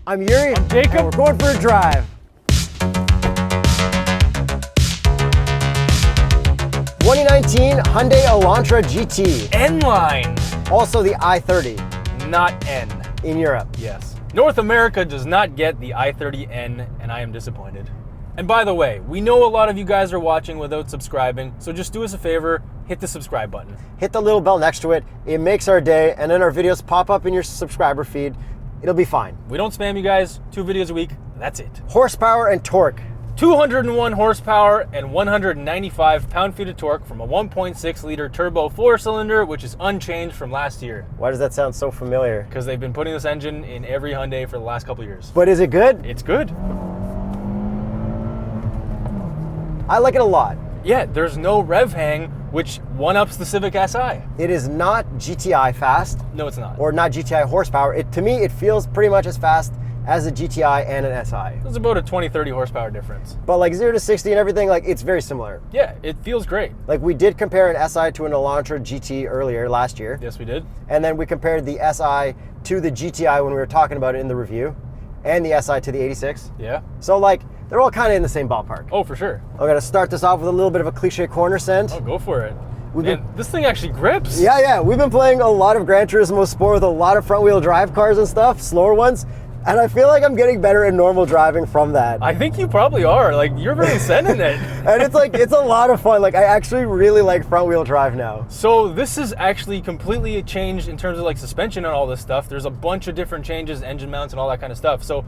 I'm Yuri. I'm Jacob. And we're going for a drive. 2019 Hyundai Elantra GT. N-line, Also the i30 not N. in Europe. Yes. North America does not get the i30N, and I am disappointed. And by the way, we know a lot of you guys are watching without subscribing, so just do us a favor, hit the subscribe button. Hit the little bell next to it. It makes our day, and then our videos pop up in your subscriber feed. It'll be fine. We don't spam you guys, 2 videos a week, that's it. Horsepower and torque. 201 horsepower and 195 pound-feet of torque from a 1.6 liter turbo 4-cylinder, which is unchanged from last year. Why does that sound so familiar? Because they've been putting this engine in every Hyundai for the last couple of years. But is it good? It's good. I like it a lot. Yeah, there's no rev hang, which one-ups the Civic Si. It is not GTI fast, No, it's not. or not GTI horsepower. To me, it feels pretty much as fast as a GTI and an SI. There's about a 20-30 horsepower difference. But like 0 to 60 and everything, like it's very similar. Yeah, it feels great. Like we did compare an SI to an Elantra GT earlier last year. Yes, we did. And then we compared the SI to the GTI when we were talking about it in the review, and the SI to the 86. Yeah. So like, they're all kind of in the same ballpark. Oh, for sure. I'm gonna start this off with a little bit of a cliche corner send. Oh, go for it. We've Man, this thing actually grips. Yeah, we've been playing a lot of Gran Turismo Sport with a lot of front wheel drive cars and stuff, slower ones, and I feel like I'm getting better at normal driving from that. I think you probably are. Like, you're really sending it. And it's like, it's a lot of fun. Like I actually really like front wheel drive now. So this is actually completely changed in terms of like suspension and all this stuff. There's a bunch of different changes, engine mounts and all that kind of stuff. So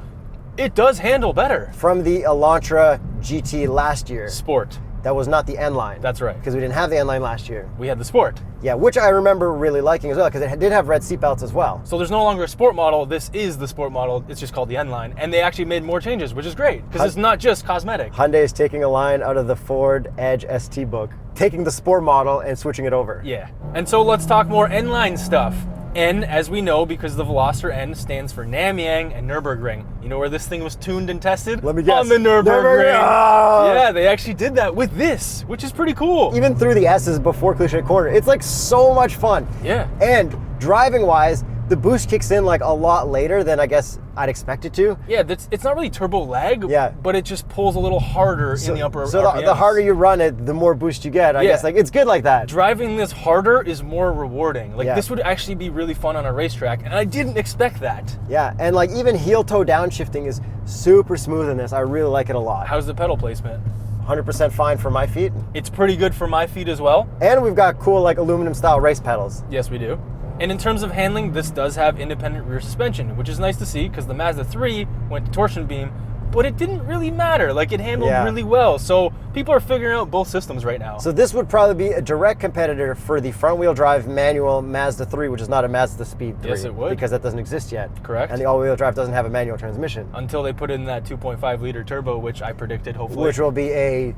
it does handle better. From the Elantra GT last year. Sport. That was not the N-Line. That's right. Because we didn't have the N-Line last year. We had the Sport. Yeah, which I remember really liking as well, because it did have red seatbelts as well. So there's no longer a Sport model. This is the Sport model. It's just called the N-Line. And they actually made more changes, which is great, because it's not just cosmetic. Hyundai is taking a line out of the Ford Edge ST book, taking the Sport model and switching it over. Yeah. And so let's talk more N-Line stuff. N, as we know, because the Veloster N stands for Namiang and Nürburgring. You know where this thing was tuned and tested? Let me guess. On the Nürburgring. Oh. Yeah, they actually did that with this, which is pretty cool. Even through the S's before Cliche Corner. It's like so much fun. Yeah. And driving wise, the boost kicks in like a lot later than I guess I'd expect it to. Yeah, it's not really turbo lag, Yeah. but it just pulls a little harder in the upper So RPMs. the harder you run it, the more boost you get. I Yeah. guess like it's good like that. Driving this harder is more rewarding. Like Yeah. this would actually be really fun on a racetrack, and I didn't expect that. Yeah, and like even heel toe downshifting is super smooth in this. I really like it a lot. How's the pedal placement? 100% fine for my feet. It's pretty good for my feet as well. And we've got cool like aluminum style race pedals. Yes, we do. And in terms of handling, this does have independent rear suspension, which is nice to see because the Mazda 3 went to torsion beam, but it didn't really matter. Like it handled really well. So people are figuring out both systems right now. So this would probably be a direct competitor for the front wheel drive manual Mazda 3, which is not a Mazda Speed 3. Yes, it would. Because that doesn't exist yet. Correct. And the all-wheel drive doesn't have a manual transmission. Until they put in that 2.5 liter turbo, which I predicted hopefully. Which will be a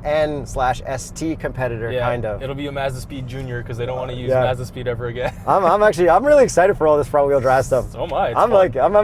GTI/N/ST competitor, kind of. It'll be a Mazda Speed Junior because they don't want to use Yeah. Mazda Speed ever again. I'm really excited for all this front wheel drive stuff. So am I. It's I'm fun. like, I'm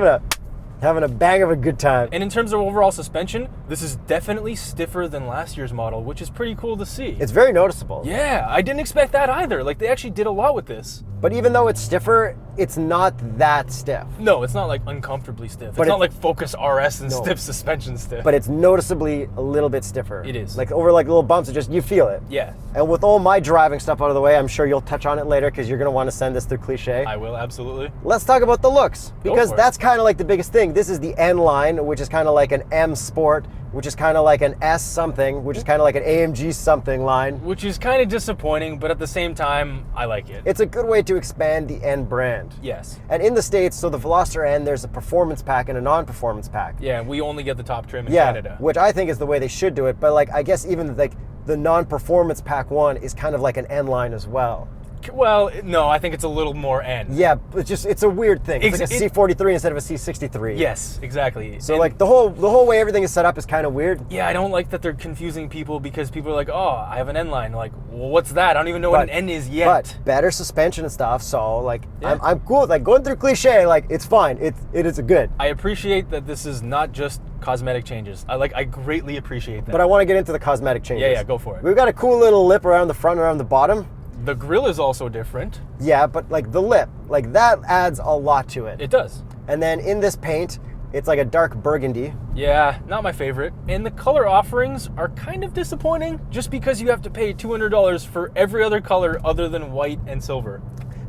having a bang of a good time. And in terms of overall suspension, this is definitely stiffer than last year's model, which is pretty cool to see. It's very noticeable. Yeah, I didn't expect that either. Like, they actually did a lot with this. But even though it's stiffer, it's not that stiff. No, it's not like uncomfortably stiff. But It's not like Focus RS and No. stiff suspension stiff. But it's noticeably a little bit stiffer. It is. Like over like little bumps, you feel it. Yeah, And with all my driving stuff out of the way, I'm sure you'll touch on it later because you're going to want to send this through Cliche. I will, absolutely. Let's talk about the looks, because for it. that's kind of like the biggest thing. This is the N-Line, which is kind of like an M Sport, which is kind of like an S something, which is kind of like an AMG something line. Which is kind of disappointing, but at the same time, I like it. It's a good way to expand the N brand. Yes. And in the States, so the Veloster N, there's a performance pack and a non-performance pack. Yeah, we only get the top trim in Canada. Which I think is the way they should do it. But like, I guess even like the non-performance pack one is kind of like an N line as well. Well, no, I think it's a little more N. Yeah, but it's a weird thing. It's like a It- C43 instead of a C63. Yes, exactly. So And like the whole way everything is set up is kind of weird. yeah, I don't like that they're confusing people because people are like, oh, I have an N line. Like, well, what's that? I don't even know what an N is yet. But better suspension and stuff. So like, Yeah. I'm cool with like going through Cliche. Like it's fine. It is a good. I appreciate that this is not just cosmetic changes. I greatly appreciate that. But I want to get into the cosmetic changes. Yeah, go for it. We've got a cool little lip around the front and around the bottom. The grill is also different. Yeah, but like the lip, like that adds a lot to it. It does. And then in this paint, it's like a dark burgundy. Yeah, not my favorite. And the color offerings are kind of disappointing just because you have to pay $200 for every other color other than white and silver.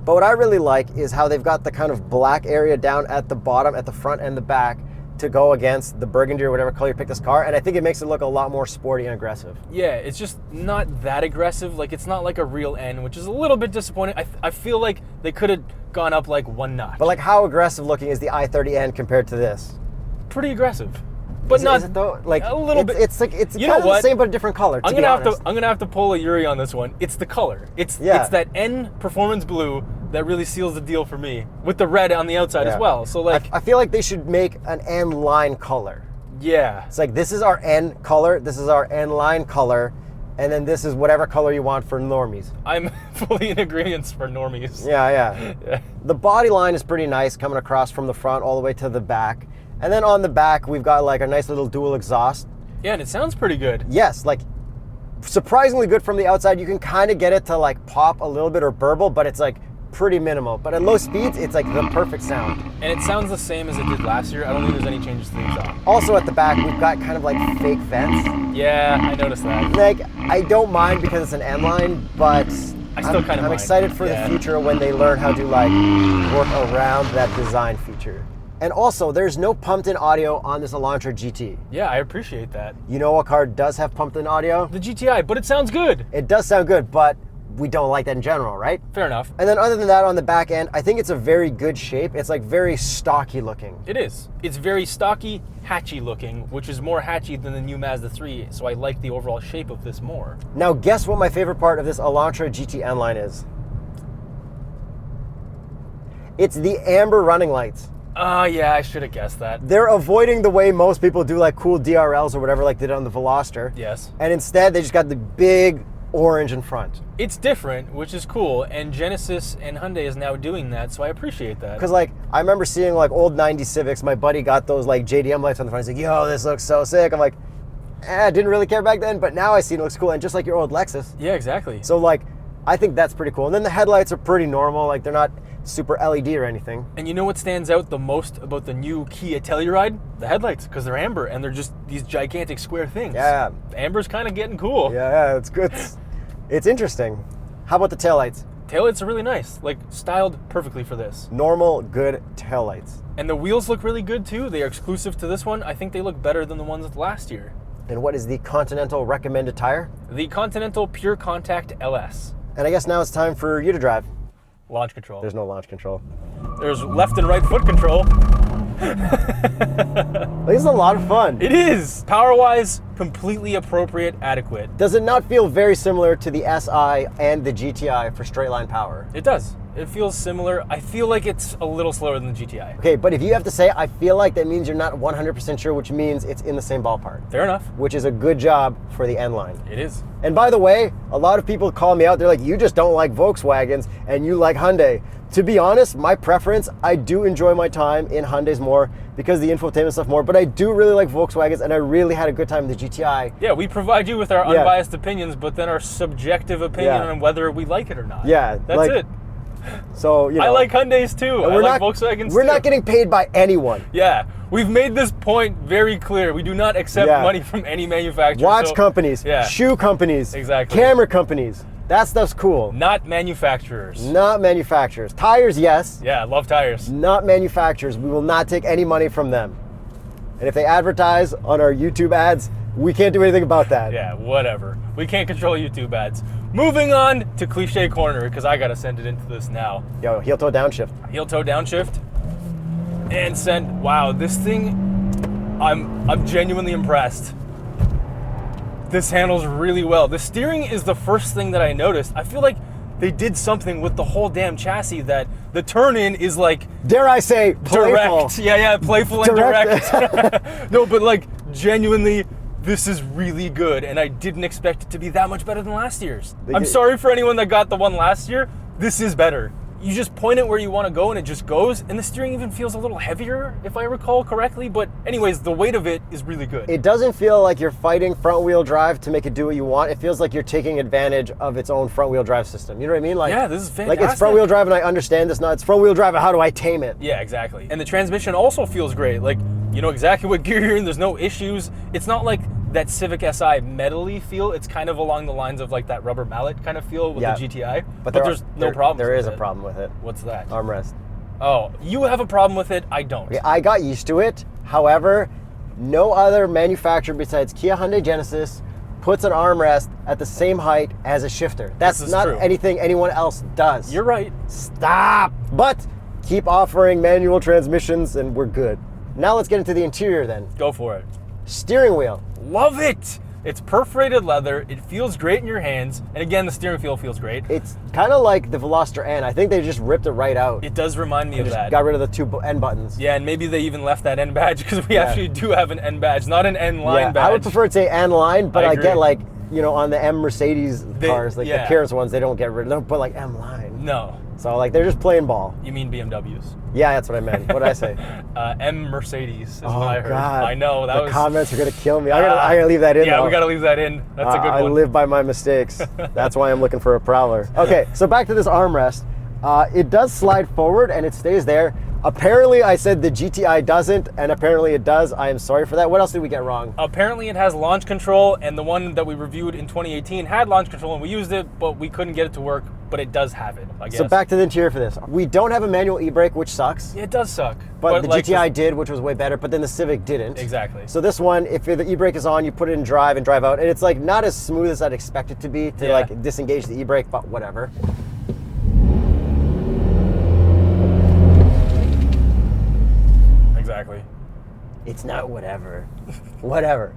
But what I really like is how they've got the kind of black area down at the bottom, at the front and the back, to go against the burgundy or whatever color you pick this car, and I think it makes it look a lot more sporty and aggressive. Yeah, it's just not that aggressive. Like, it's not like a real N, which is a little bit disappointing. I feel like they could have gone up like one notch. But like, how aggressive looking is the i30N compared to this? Pretty aggressive, but Is it though? Like a little bit. It's like it's You kind know of what? the same but a different color. I'm gonna have to pull a Yuri on this one. It's the color. It's that N performance blue that really seals the deal for me, with the red on the outside as well. So like, I feel like they should make an N line color. yeah, It's like, this is our N color, this is our N line color, and then this is whatever color you want for normies. I'm fully in agreement for normies. Yeah. The body line is pretty nice, coming across from the front all the way to the back. And then on the back, we've got like a nice little dual exhaust. Yeah, and it sounds pretty good. Yes, like surprisingly good from the outside. You can kind of get it to like pop a little bit or burble, but it's like pretty minimal. But at low speeds, it's like the perfect sound. And it sounds the same as it did last year. I don't think there's any changes to the exhaust. Also at the back, we've got kind of like fake vents. Yeah, I noticed that. Like, I don't mind because it's an M line, but I still kind of I'm mind. excited for the future when they learn how to like work around that design feature. And also, there's no pumped-in audio on this Elantra GT. Yeah, I appreciate that. You know what car does have pumped-in audio? The GTI, but it sounds good. It does sound good, but we don't like that in general, right? Fair enough. And then other than that, on the back end, I think it's a very good shape. It's like very stocky looking. It is. It's very stocky, hatchy looking, which is more hatchy than the new Mazda 3, so I like the overall shape of this more. Now, guess what my favorite part of this Elantra GT N line is? It's the amber running lights. Yeah, I should have guessed that. They're avoiding the way most people do like cool DRLs or whatever like they did on the Veloster. Yes. And instead, they just got the big orange in front. It's different, which is cool, and Genesis and Hyundai is now doing that, so I appreciate that. Because like, I remember seeing like old 90 Civics, my buddy got those like JDM lights on the front. He's like, yo, this looks so sick. I'm like, I didn't really care back then, but now I see it looks cool. And just like your old Lexus. Yeah, exactly. So like, I think that's pretty cool. And then the headlights are pretty normal. Like, they're not super LED or anything. And you know what stands out the most about the new Kia Telluride? The headlights, because they're amber, and they're just these gigantic square things. Yeah. Amber's kind of getting cool. Yeah, it's good. It's interesting. How about the taillights? Taillights are really nice, like styled perfectly for this. Normal, good taillights. And the wheels look really good too. They are exclusive to this one. I think they look better than the ones last year. And what is the Continental recommended tire? The Continental Pure Contact LS. And I guess now it's time for you to drive. Launch control. There's no launch control. There's left and right foot control. This is a lot of fun. It is. Power-wise, completely appropriate, adequate. Does it not feel very similar to the SI and the GTI for straight line power? It does. It feels similar. I feel like it's a little slower than the GTI. Okay, but if you have to say, I feel like that means you're not 100% sure, which means it's in the same ballpark. Fair enough. Which is a good job for the N line. It is. And by the way, a lot of people call me out. They're like, you just don't like Volkswagens and you like Hyundai. To be honest, my preference, I do enjoy my time in Hyundais more because of the infotainment stuff more, but I do really like Volkswagens and I really had a good time in the GTI. Yeah, we provide you with our unbiased opinions, but then our subjective opinion on whether we like it or not. Yeah. That's like, it. So, you know. I like Hyundais too. I like Volkswagens We're too. not getting paid by anyone. Yeah, we've made this point very clear. We do not accept money from any manufacturer. Watch companies, yeah. shoe companies, Exactly. camera companies. That stuff's cool. Not manufacturers. Not manufacturers. Tires, yes. Yeah, love tires. Not manufacturers. We will not take any money from them. And if they advertise on our YouTube ads, we can't do anything about that. Yeah, whatever. We can't control YouTube ads. Moving on to Cliche Corner, because I gotta send it into this now. Yo, heel toe downshift. Heel toe downshift. And send, wow, this thing, I'm genuinely impressed. This handles really well. The steering is the first thing that I noticed. I feel like they did something with the whole damn chassis that the turn-in is like... Dare I say, playful. Direct. Yeah, playful and direct. No, but like, genuinely, this is really good, and I didn't expect it to be that much better than last year's. I'm sorry for anyone that got the one last year. This is better. you just point it where you want to go and it just goes, and the steering even feels a little heavier, if I recall correctly. But anyways, the weight of it is really good. It doesn't feel like you're fighting front wheel drive to make it do what you want. It feels like you're taking advantage of its own front wheel drive system. You know what I mean? Like, yeah, this is fantastic. Like, it's front wheel drive and I understand this. Now it's front wheel drive and how do I tame it? Yeah, exactly. And the transmission also feels great. Like, you know exactly what gear you're in. There's no issues. It's not like that Civic Si metally feel. It's kind of along the lines of like that rubber mallet kind of feel with the GTI. But there's no problem. There is a problem with it. What's that? Armrest. Oh, you have a problem with it. I don't. Okay, I got used to it. However, no other manufacturer besides Kia, Hyundai, Genesis puts an armrest at the same height as a shifter. That's not anything anyone else does. You're right. Stop. But keep offering manual transmissions and we're good. Now let's get into the interior then. Go for it. Steering wheel. Love it. It's perforated leather. It feels great in your hands. And again, the steering wheel feels great. It's kind of like the Veloster N. I think they just ripped it right out. It does remind me of that. Got rid of the two N buttons. Yeah, and maybe they even left that N badge because we actually do have an N badge, not an N line badge. I would prefer to say N line, but I get like, you know, on the M Mercedes cars, like the appearance ones, they don't get rid of them, but like M line. No. So like they're just playing ball. You mean BMWs? Yeah, that's what I meant. What did I say? M Mercedes is what I heard. God. I know that the comments are gonna kill me. I gotta leave that in. Yeah, though. we gotta leave that in. That's a good one. I live by my mistakes. That's why I'm looking for a prowler. Okay, so back to this armrest. It does slide forward and it stays there. Apparently I said the GTI doesn't, and apparently it does. I am sorry for that. What else did we get wrong? Apparently it has launch control, and the one that we reviewed in 2018 had launch control, and we used it, but we couldn't get it to work, but it does have it, I guess. So back to the interior for this. We don't have a manual e-brake, which sucks. Yeah, it does suck. But the GTI did, which was way better, but then the Civic didn't. Exactly. So this one, if the e-brake is on, you put it in drive and drive out, and it's like not as smooth as I'd expect it to be to like disengage the e-brake, but whatever. Exactly. It's not whatever. Whatever.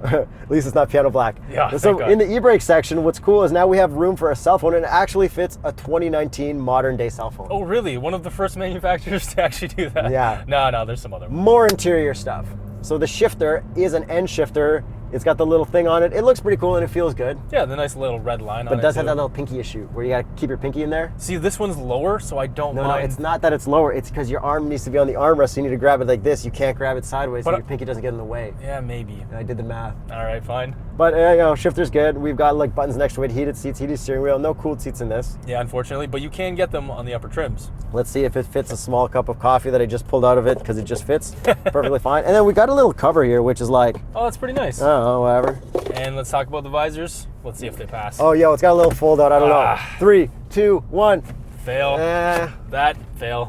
At least it's not piano black. Yeah. So in the e-brake section, what's cool is now we have room for a cell phone, and it actually fits a 2019 modern day cell phone. Oh, really? One of the first manufacturers to actually do that? Yeah. No, there's some other. More interior stuff. So the shifter is an N shifter. It's got the little thing on it. It looks pretty cool and it feels good. Yeah, the nice little red line on it. But it does have that little pinky issue where you gotta keep your pinky in there. See, this one's lower, so I don't mind. No, it's not that it's lower. It's because your arm needs to be on the armrest, so you need to grab it like this. You can't grab it sideways, so your pinky doesn't get in the way. Yeah, maybe. I did the math. All right, fine. But you know, shifter's good. We've got like buttons next to it, heated seats, heated steering wheel. No cooled seats in this. Yeah, unfortunately, but you can get them on the upper trims. Let's see if it fits a small cup of coffee that I just pulled out of it, because it just fits perfectly fine. And then we got a little cover here, which is like, oh, that's pretty nice. I don't know, whatever. And let's talk about the visors. Let's see if they pass. Oh, yo, it's got a little fold out. I don't know. 3, 2, 1. Fail. That fail.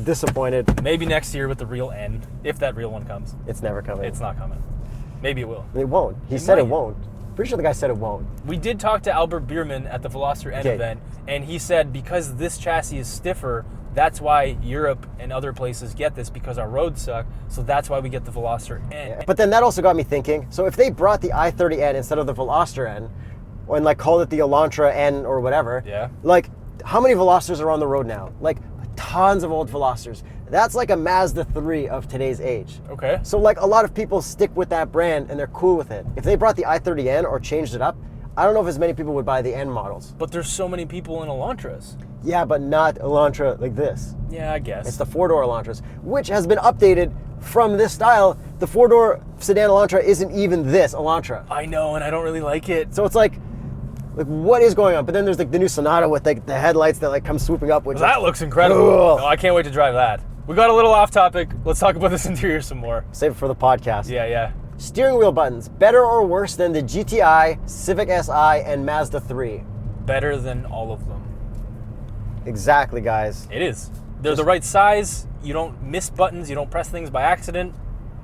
Disappointed. Maybe next year with the real N, if that real one comes. It's never coming. It's not coming. Maybe it will. It won't. He said it won't. Pretty sure the guy said it won't. We did talk to Albert Bierman at the Veloster N event, and he said because this chassis is stiffer, that's why Europe and other places get this, because our roads suck. So that's why we get the Veloster N. Yeah. But then that also got me thinking, so if they brought the i30N instead of the Veloster N, and like called it the Elantra N or whatever, like how many Velosters are on the road now? Like tons of old Velosters. That's like a Mazda 3 of today's age. Okay. So like a lot of people stick with that brand and they're cool with it. If they brought the i30N or changed it up, I don't know if as many people would buy the N models. But there's so many people in Elantras. Yeah, but not Elantra like this. Yeah, I guess. It's the four-door Elantras, which has been updated from this style. The four-door sedan Elantra isn't even this Elantra. I know, and I don't really like it. So it's like what is going on? But then there's like the new Sonata with like the headlights that like come swooping up. Which that looks incredible. Oh, I can't wait to drive that. We got a little off topic. Let's talk about this interior some more. Save it for the podcast. Yeah. Steering wheel buttons, better or worse than the GTI, Civic Si, and Mazda 3? Better than all of them. Exactly, guys. It is. They're the right size. You don't miss buttons. You don't press things by accident.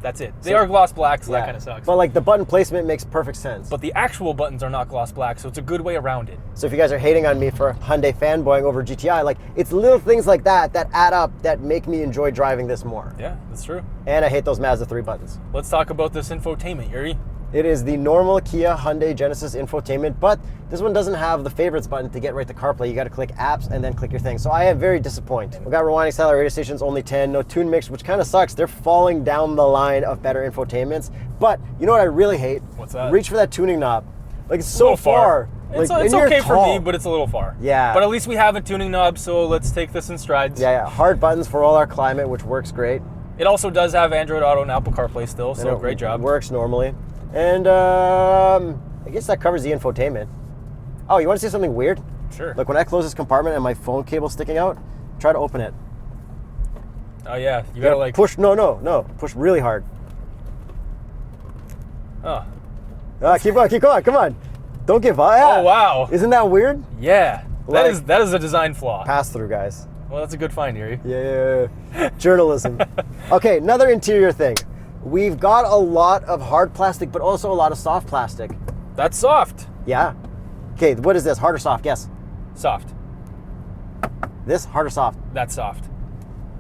That's it. They are gloss black, so that kind of sucks. But like the button placement makes perfect sense. But the actual buttons are not gloss black, so it's a good way around it. So if you guys are hating on me for Hyundai fanboying over GTI, like it's little things like that that add up that make me enjoy driving this more. Yeah, that's true. And I hate those Mazda 3 buttons. Let's talk about this infotainment, Yuri. It is the normal Kia, Hyundai, Genesis infotainment, but this one doesn't have the favorites button to get right to CarPlay. You got to click apps and then click your thing. So I am very disappointed. We got rewinding style radio stations, only 10, no tune mix, which kind of sucks. They're falling down the line of better infotainments. But you know what I really hate? What's that? Reach for that tuning knob. Like it's so far. It's and it's you're okay for tall. me, but it's a little far. Yeah. But at least we have a tuning knob, so let's take this in strides. Yeah, hard buttons for all our climate, which works great. It also does have Android Auto and Apple CarPlay still, so great job. Works normally. And I guess that covers the infotainment. Oh, you want to see something weird? Sure. Look, when I close this compartment and my phone cable's sticking out, try to open it. Oh yeah, you gotta like push. No, push really hard. Oh. Keep going, come on. Don't give up. Yeah. Oh wow. Isn't that weird? Yeah. Like- that is a design flaw. Pass through, guys. Well, that's a good find, Yuri. Yeah. Journalism. Okay, another interior thing. We've got a lot of hard plastic, but also a lot of soft plastic. That's soft. Yeah. Okay, what is this? Hard or soft? Guess. Soft. This, hard or soft? That's soft.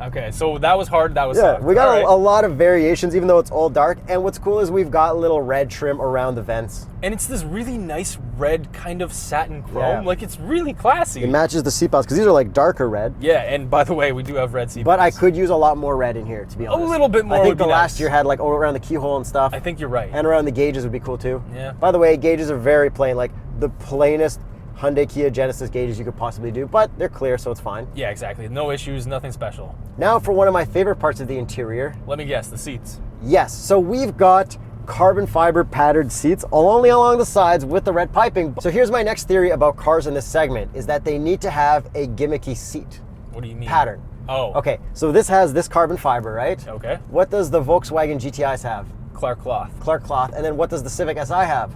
Okay, so that was hard, that was Yeah, soft. we got All right. a lot of variations, even though it's all dark. And what's cool is we've got little red trim around the vents. And it's this really nice red kind of satin chrome. Yeah. Like, it's really classy. It matches the seat belts, because these are like darker red. Yeah, and by the way, we do have red seat But I belts. could use a lot more red in here, to be honest. little bit more I think would the be last nice. year had like around the keyhole and stuff. I think you're right. And around the gauges would be cool too. Yeah. By the way, gauges are very plain, like the plainest Hyundai Kia Genesis gauges you could possibly do, but they're clear, so it's fine. Yeah, exactly. No issues, nothing special. Now for one of my favorite parts of the interior. Let me guess, the seats. Yes, so we've got carbon fiber patterned seats only along the sides with the red piping. So here's my next theory about cars in this segment, is that they need to have a gimmicky seat What do you mean? pattern. Oh. Okay, so this has this carbon fiber, right? Okay. What does the Volkswagen GTIs have? Clark cloth. Clark cloth. And then what does the Civic Si have?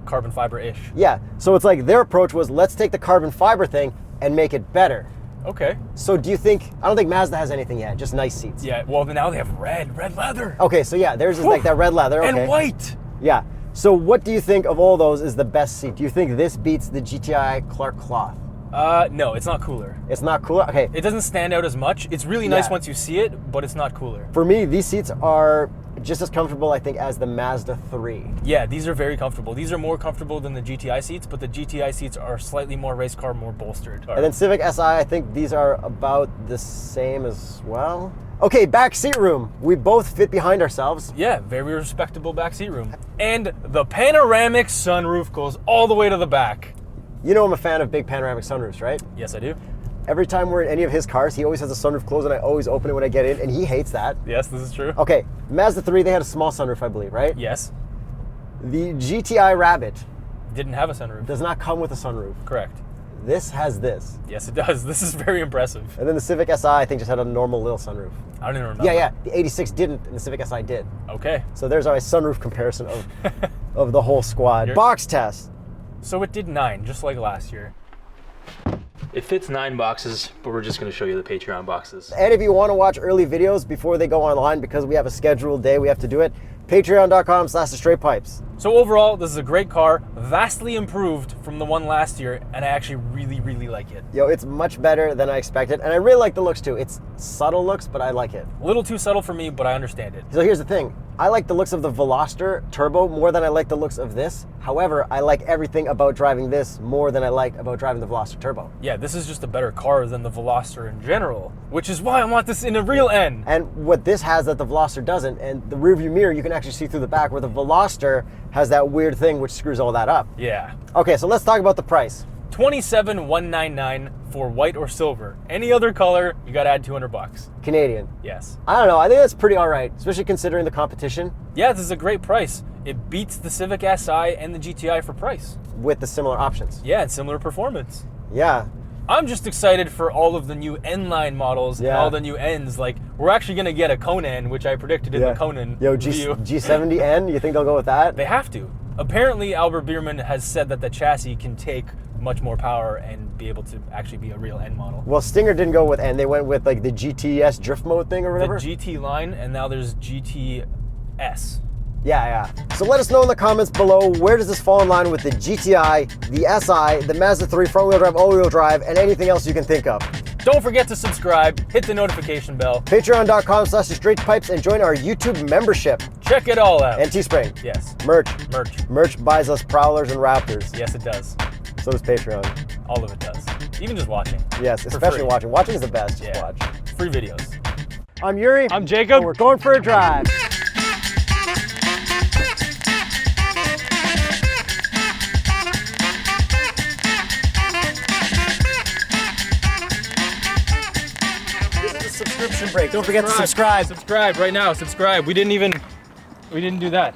Carbon fiber-ish. Yeah, so it's like their approach was, let's take the carbon fiber thing and make it better. Okay. So do you think, I don't think Mazda has anything yet, just nice seats. Yeah, well, now they have red leather. Okay, so yeah, theirs is like that red leather. Okay. And white. Yeah. So what do you think of all those is the best seat? Do you think this beats the GTI Clark cloth? No, it's not cooler. It's not cool? Okay. It doesn't stand out as much. It's really nice Yeah. once you see it, but it's not cooler. For me, these seats are just as comfortable, I think, as the Mazda 3. Yeah, these are very comfortable. These are more comfortable than the GTI seats, but the GTI seats are slightly more race car, more bolstered. And then Civic Si, I think these are about the same as well. Okay, back seat room. We both fit behind ourselves. Yeah, very respectable back seat room. And the panoramic sunroof goes all the way to the back. You know I'm a fan of big panoramic sunroofs, right? Yes, I do. Every time we're in any of his cars, he always has the sunroof closed and I always open it when I get in, and he hates that. Yes, this is true. Okay, Mazda 3, they had a small sunroof, I believe, right? Yes. The GTI Rabbit Didn't have a sunroof. does not come with a sunroof. Correct. This has this. Yes, it does. This is very impressive. And then the Civic Si, I think, just had a normal little sunroof. I don't even remember. Yeah. The 86 didn't, and the Civic Si did. Okay. So there's our sunroof comparison of the whole squad. Box test. So it did 9, just like last year. It fits 9 boxes, but we're just going to show you the Patreon boxes. And if you want to watch early videos before they go online, because we have a scheduled day we have to do it, patreon.com/TheStraightPipes. So overall, this is a great car, vastly improved from the one last year, and I actually really, really like it. Yo, it's much better than I expected, and I really like the looks too. It's subtle looks, but I like it. A little too subtle for me, but I understand it. So here's the thing. I like the looks of the Veloster Turbo more than I like the looks of this. However, I like everything about driving this more than I liked about driving the Veloster Turbo. Yeah, this is just a better car than the Veloster in general, which is why I want this in a real N. And what this has that the Veloster doesn't, and the rearview mirror, you can actually see through the back, where the Veloster has that weird thing which screws all that up. Yeah. Okay, so let's talk about the price. $27,199 for white or silver. Any other color, you gotta add $200. Canadian. Yes. I don't know, I think that's pretty all right, especially considering the competition Yeah, this is a great price. It beats the Civic Si and the GTI for price. with the similar options. Yeah, and similar performance. Yeah. I'm just excited for all of the new N-line models and Yeah. all the new Ns. Like, we're actually gonna get a Conan, which I predicted in the Conan Yo, review. G70N, you think they'll go with that? They have to. Apparently, Albert Bierman has said that the chassis can take much more power and be able to actually be a real N model. Well, Stinger didn't go with N, they went with like the GTS drift mode thing or The whatever. GT line, and now there's GTS. Yeah. So let us know in the comments below, where does this fall in line with the GTI, the SI, the Mazda 3 front-wheel drive, all-wheel drive, and anything else you can think of. Don't forget to subscribe, hit the notification bell, Patreon.com/TheStraightPipes, and join our YouTube membership. check it all out. And Teespring. Yes. Merch. Merch. Merch buys us Prowlers and Raptors. Yes, it does. So does Patreon. All of it does. Even just watching. Yes, For especially free. watching. Watching is the best. Just Yeah. watch. Free videos. I'm Yuri. I'm Jacob. And we're going for a drive. commercial break. Don't forget to subscribe. Subscribe right now. Subscribe. We didn't do that.